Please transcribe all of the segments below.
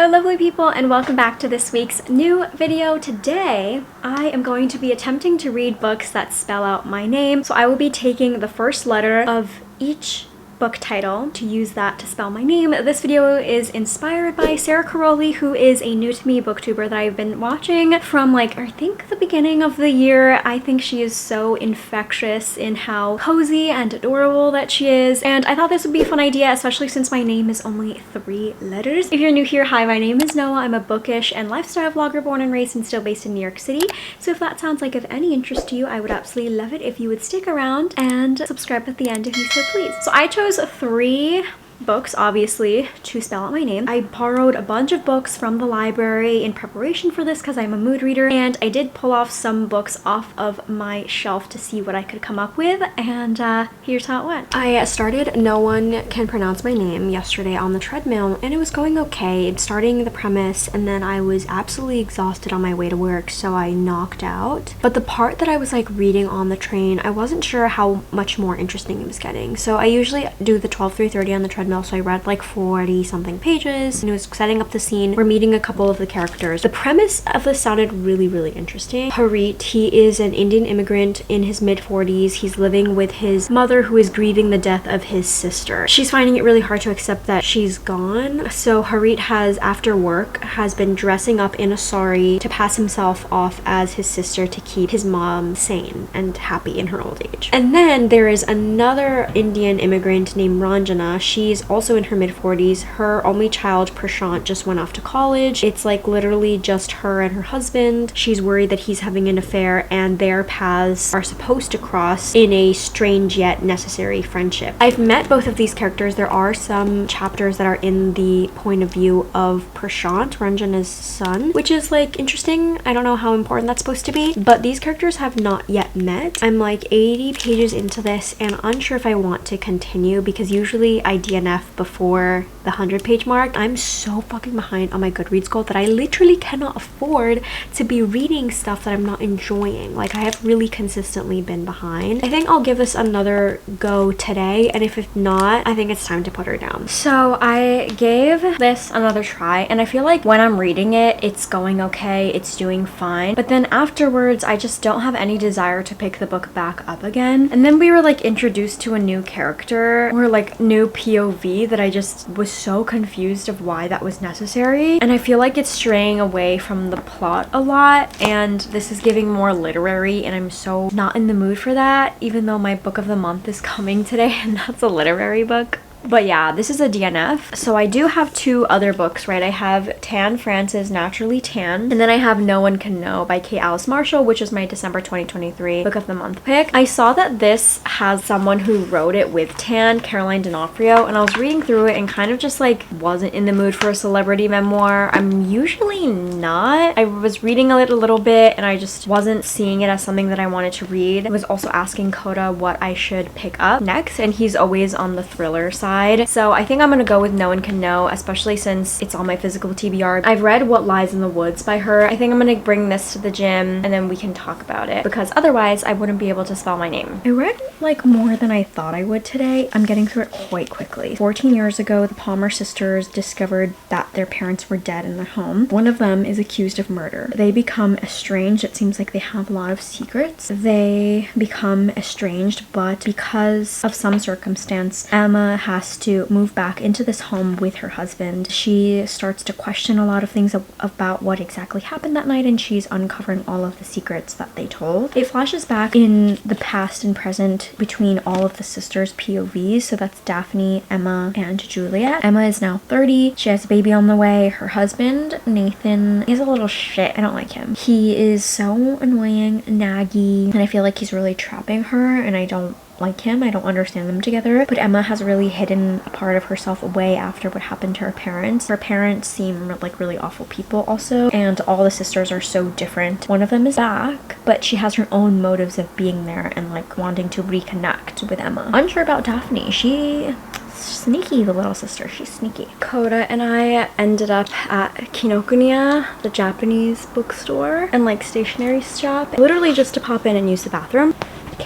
Hello lovely people and welcome back to this week's new video. Today I am going to be attempting to read books that spell out my name. So I will be taking the first letter of each book title to use that to spell my name. This video is inspired by Sarah Caroli, who is a new to me booktuber that I've been watching from like I think the beginning of the year. I think she is so infectious in how cozy and adorable that she is, and I thought this would be a fun idea, especially since my name is only 3 letters. If you're new here, hi, my name is Noah. I'm a bookish and lifestyle vlogger born and raised and still based in New York City. So if that sounds like of any interest to you, I would absolutely love it if you would stick around and subscribe at the end if you so please. So I chose 3 books, obviously, to spell out my name. I borrowed a bunch of books from the library in preparation for this because I'm a mood reader, and I did pull off some books off of my shelf to see what I could come up with, and here's how it went. I started No One Can Pronounce My Name yesterday on the treadmill, and it was going okay. It's starting the premise, and then I was absolutely exhausted on my way to work, so I knocked out. But the part that I was like reading on the train, I wasn't sure how much more interesting it was getting. So I usually do the 12:30 on the treadmill, so I read like 40 something pages, and it was setting up the scene. We're meeting a couple of the characters. The premise of this sounded really interesting. Harit, he is an Indian immigrant in his mid-40s. He's living with his mother, who is grieving the death of his sister. She's finding it really hard to accept that she's gone, so Harit has, after work, has been dressing up in a sari to pass himself off as his sister to keep his mom sane and happy in her old age. And then there is another Indian immigrant named Ranjana. She's also in her mid-40s. Her only child, Prashant, just went off to college. It's like literally just her and her husband. She's worried that he's having an affair, and their paths are supposed to cross in a strange yet necessary friendship. I've met both of these characters. There are some chapters that are in the point of view of Prashant, Ranjana's son, which is like interesting. I don't know how important that's supposed to be, but these characters have not yet met. I'm like 80 pages into this and unsure if I want to continue, because usually I DNF before the 100-page mark. I'm so fucking behind on my Goodreads goal that I literally cannot afford to be reading stuff that I'm not enjoying. Like, I have really consistently been behind. I think I'll give this another go today, and if not, I think it's time to put her down. So I gave this another try, and I feel like when I'm reading it, it's going okay, it's doing fine, but then afterwards I just don't have any desire to pick the book back up again. And then we were like introduced to a new character, or like new POV, that I just was so confused of why that was necessary, and I feel like it's straying away from the plot a lot, and this is giving more literary, and I'm so not in the mood for that, even though my book of the month is coming today and that's a literary book. But yeah, this is a DNF. So I do have 2 other books, right? I have Tan France's Naturally Tan, and then I have No One Can Know by Kate Alice Marshall, which is my December 2023 book of the month pick. I saw that this has someone who wrote it with Tan, Caroline D'Onofrio, and I was reading through it and kind of just like wasn't in the mood for a celebrity memoir. I'm usually not. I was reading it a little bit and I just wasn't seeing it as something that I wanted to read. I was also asking Coda what I should pick up next, and he's always on the thriller side. So I think I'm gonna go with No One Can Know, especially since it's on my physical TBR. I've read What Lies in the Woods by her. I think I'm gonna bring this to the gym and then we can talk about it, because otherwise I wouldn't be able to spell my name. I read like more than I thought I would today. I'm getting through it quite quickly. 14 years ago, the Palmer sisters discovered that their parents were dead in their home. One of them is accused of murder. They become estranged. It seems like they have a lot of secrets. They become estranged, but because of some circumstance, Emma has to move back into this home with her husband. She starts to question a lot of things about what exactly happened that night, and she's uncovering all of the secrets that they told. It flashes back in the past and present between all of the sisters' POVs. So that's Daphne, Emma, and Juliet. Emma is now 30. She has a baby on the way. Her husband, Nathan, is a little shit. I don't like him. He is so annoying, naggy, and I feel like he's really trapping her, and I don't like him. I don't understand them together. But Emma has really hidden a part of herself away after what happened to her parents. Her parents seem like really awful people also, and all the sisters are so different. One of them is back, but she has her own motives of being there and like wanting to reconnect with Emma. Unsure about Daphne. She sneaky, the little sister. She's sneaky. Coda and I ended up at Kinokuniya, the Japanese bookstore and like stationery shop, literally just to pop in and use the bathroom.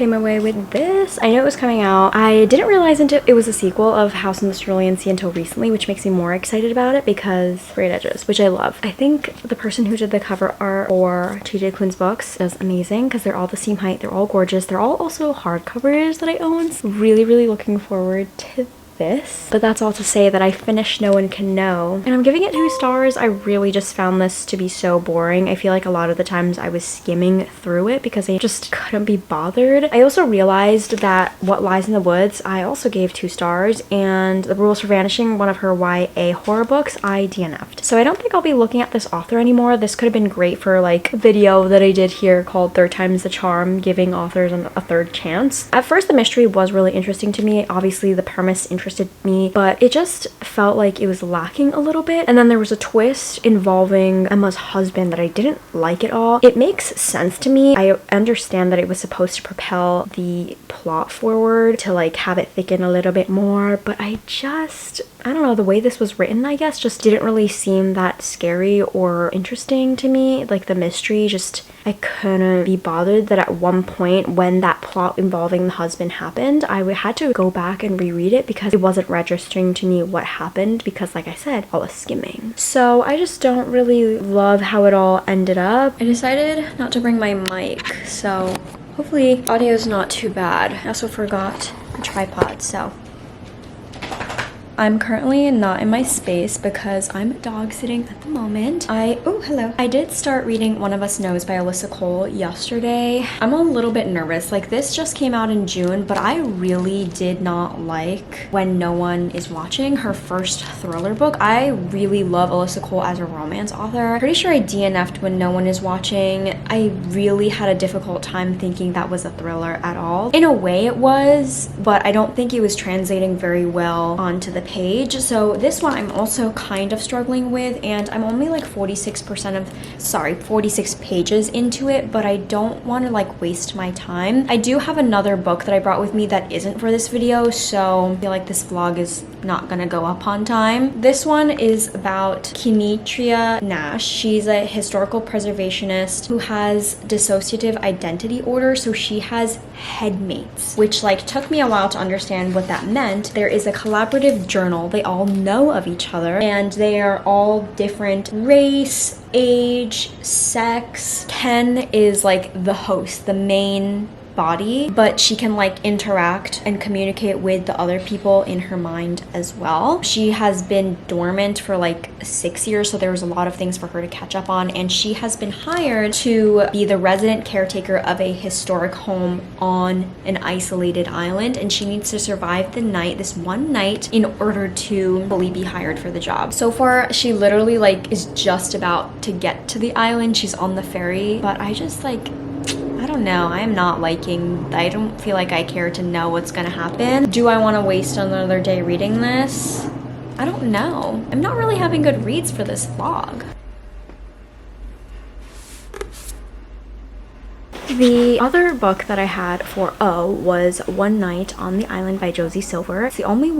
came away with this. I know it was coming out. I didn't realize until it was a sequel of House in the Cerulean Sea until recently, which makes me more excited about it because great edges, which I love. I think the person who did the cover art for TJ Klune's books does amazing because they're all the same height. They're all gorgeous. They're all also hardcovers that I own. So really looking forward to this. But that's all to say that I finished No One Can Know, and I'm giving it 2 stars. I really just found this to be so boring. I feel like a lot of the times I was skimming through it because I just couldn't be bothered. I also realized that What Lies in the Woods I also gave 2 stars, and The Rules for Vanishing, one of her YA horror books, I DNF'd. So I don't think I'll be looking at this author anymore. This could have been great for like a video that I did here called 3rd Time's the Charm, giving authors a 3rd chance. At first the mystery was really interesting to me. Obviously the premise interested me, but it just felt like it was lacking a little bit. And then there was a twist involving Emma's husband that I didn't like at all. It makes sense to me. I understand that it was supposed to propel the plot forward to like have it thicken a little bit more, but I don't know, the way this was written, I guess, just didn't really seem that scary or interesting to me. Like the mystery, just I couldn't be bothered. That at one point when that plot involving the husband happened, I had to go back and reread it because it wasn't registering to me what happened because, like I said, I was skimming. So I just don't really love how it all ended up. I decided not to bring my mic, so hopefully audio is not too bad. I also forgot a tripod, so I'm currently not in my space because I'm dog sitting at the moment. Oh, hello. I did start reading One of Us Knows by Alyssa Cole yesterday. I'm a little bit nervous. Like, this just came out in June, but I really did not like When No One Is Watching, her first thriller book. I really love Alyssa Cole as a romance author. Pretty sure I DNF'd When No One Is Watching. I really had a difficult time thinking that was a thriller at all. In a way it was, but I don't think it was translating very well onto the page. So this one I'm also kind of struggling with, and I'm only like 46 pages into it, but I don't want to like waste my time. I do have another book that I brought with me that isn't for this video, so I feel like this vlog is not gonna go up on time. This one is about Kimetria Nash. She's a historical preservationist who has dissociative identity order, so she has headmates, which like took me a while to understand what that meant. There is a collaborative journal. They all know of each other, and they are all different race, age, sex. Ken is like the host, the main body, but she can like interact and communicate with the other people in her mind as well. She has been dormant for like 6 years, so there was a lot of things for her to catch up on, and she has been hired to be the resident caretaker of a historic home on an isolated island, and she needs to survive the night, this one night, in order to fully be hired for the job. So far, she literally like is just about to get to the island. She's on the ferry, but I just like, I don't know. I am not liking, I don't feel like I care to know what's gonna happen. Do I want to waste another day reading this? I don't know. I'm not really having good reads for this vlog. The other book that I had for O was One Night on the Island by Josie Silver. It's the only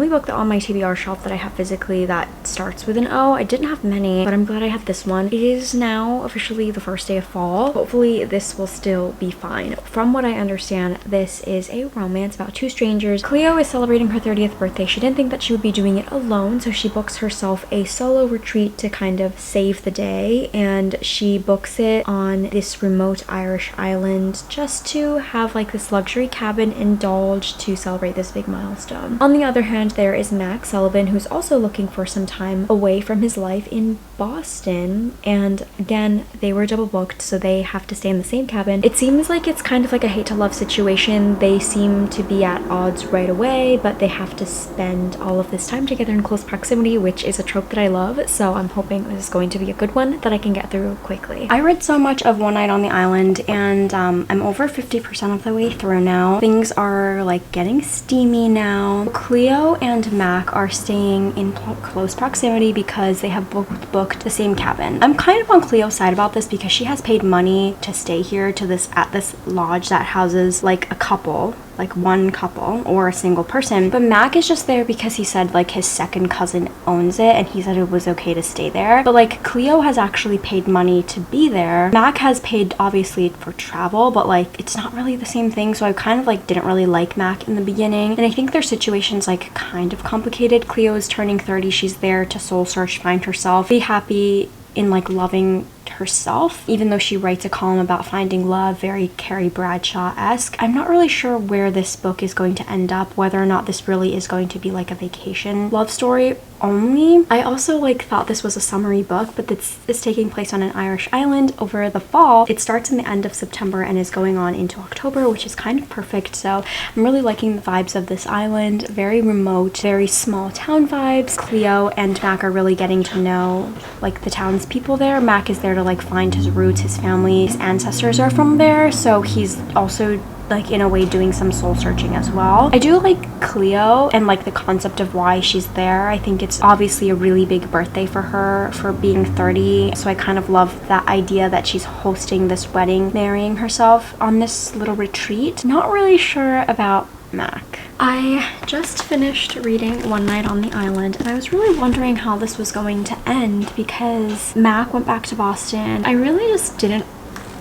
book that on my TBR shelf that I have physically that starts with an O. I didn't have many, but I'm glad I have this one. It is now officially the first day of fall. Hopefully this will still be fine. From what I understand, this is a romance about 2 strangers. Cleo is celebrating her 30th birthday. She didn't think that she would be doing it alone, so she books herself a solo retreat to kind of save the day, and she books it on this remote Irish island just to have like this luxury cabin indulged to celebrate this big milestone. On the other hand, there is Max Sullivan, who's also looking for some time away from his life in Boston, and again they were double booked, so they have to stay in the same cabin. It seems like it's kind of like a hate to love situation. They seem to be at odds right away, but they have to spend all of this time together in close proximity, which is a trope that I love, so I'm hoping this is going to be a good one that I can get through quickly. I read so much of One Night on the Island, and I'm over 50% of the way through now. Things are like getting steamy now. Cleo and Mac are staying in close proximity because they have booked the same cabin. I'm kind of on Cleo's side about this because she has paid money to stay here at this lodge that houses like a couple like one couple or a single person, but Mac is just there because he said like his second cousin owns it and he said it was okay to stay there. But like Cleo has actually paid money to be there. Mac has paid obviously for travel, but like it's not really the same thing, so I kind of like didn't really like Mac in the beginning, and I think their situation's like kind of complicated. Cleo is turning 30, she's there to soul search, find herself, be happy in like loving herself, even though she writes a column about finding love, very Carrie Bradshaw-esque. I'm not really sure where this book is going to end up, whether or not this really is going to be like a vacation love story only. I also like thought this was a summery book, but this is taking place on an Irish island over the fall. It starts in the end of September and is going on into October, which is kind of perfect. So I'm really liking the vibes of this island. Very remote, very small town vibes. Cleo and Mac are really getting to know like the townspeople there. Mac is there to like find his roots, his family, his ancestors are from there, so he's also like in a way doing some soul searching as well. I do like Cleo and like the concept of why she's there. I think it's obviously a really big birthday for her for being 30, so I kind of love that idea that she's hosting this wedding, marrying herself on this little retreat. Not really sure about Mac. I just finished reading One Night on the Island and I was really wondering how this was going to end because Mac went back to Boston. I really just didn't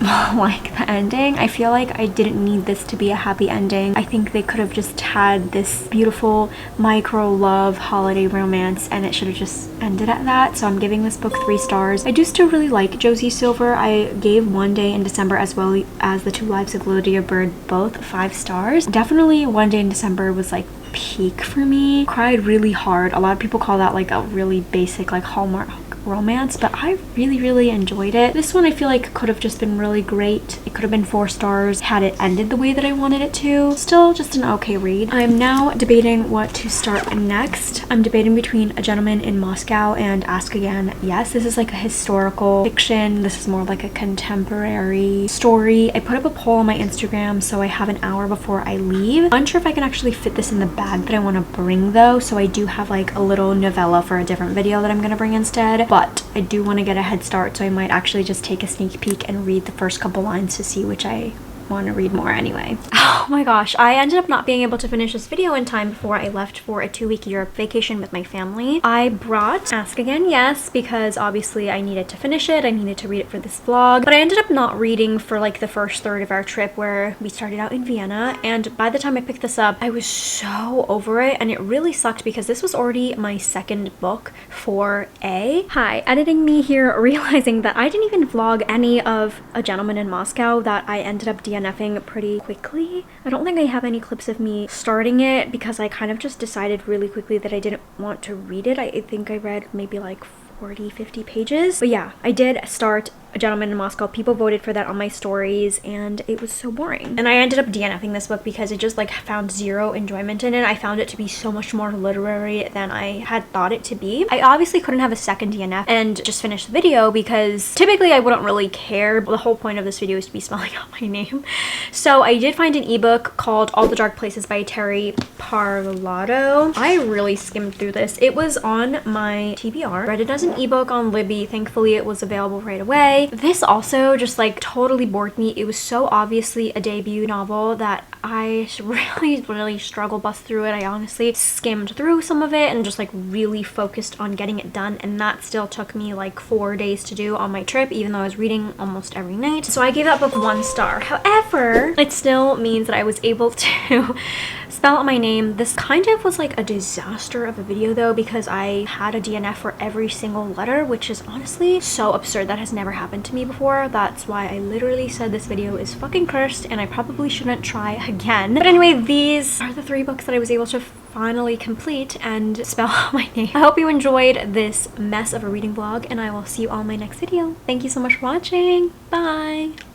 like the ending. I feel like I didn't need this to be a happy ending. I think they could have just had this beautiful micro love holiday romance and it should have just ended at that. So I'm giving this book 3 stars. I do still really like Josie Silver. I gave One Day in December as well as The Two Lives of Lydia Bird both 5 stars. Definitely One Day in December was like peak for me. Cried really hard. A lot of people call that like a really basic like Hallmark romance, but I really enjoyed it. This one I feel like could have just been really great. It could have been 4 stars had it ended the way that I wanted it to. Still just an okay read. I'm now debating what to start next. I'm debating between A Gentleman in Moscow and Ask Again. Yes, this is like a historical fiction. This is more like a contemporary story. I put up a poll on my Instagram, so I have an hour before I leave. I'm unsure if I can actually fit this in the bag that I want to bring though, so I do have like a little novella for a different video that I'm gonna bring instead. But I do want to get a head start, so I might actually just take a sneak peek and read the first couple lines to see which I want to read more anyway. Oh my gosh, I ended up not being able to finish this video in time before I left for a 2-week Europe vacation with my family. I brought Ask Again, yes, because obviously I needed to finish it. I needed to read it for this vlog, but I ended up not reading for like the first third of our trip where we started out in Vienna, and by the time I picked this up, I was so over it, and it really sucked because this was already my second book for A. Hi, editing me here, realizing that I didn't even vlog any of A Gentleman in Moscow that I ended up DNFing pretty quickly. I don't think I have any clips of me starting it because I kind of just decided really quickly that I didn't want to read it. I think I read maybe like 40-50 pages. But yeah, I did start A Gentleman in Moscow. People voted for that on my stories and it was so boring. And I ended up DNFing this book because it just like found zero enjoyment in it. I found it to be so much more literary than I had thought it to be. I obviously couldn't have a second DNF and just finish the video because typically I wouldn't really care. The whole point of this video is to be spelling out my name. So I did find an ebook called All the Dark Places by Terry Parlato. I really skimmed through this. It was on my TBR. Read it as an ebook on Libby. Thankfully it was available right away. This also just like totally bored me. It was so obviously a debut novel that I really struggled bust through it. I honestly skimmed through some of it and just like really focused on getting it done, and that still took me like 4 days to do on my trip, even though I was reading almost every night. So I gave that book 1 star. However, it still means that I was able to spell out my name. This kind of was like a disaster of a video though, because I had a DNF for every single letter, which is honestly so absurd. That has never happened to me before. That's why I literally said this video is fucking cursed and I probably shouldn't try again. But anyway, these are the 3 books that I was able to finally complete and spell out my name. I hope you enjoyed this mess of a reading vlog, and I will see you all in my next video. Thank you so much for watching. Bye!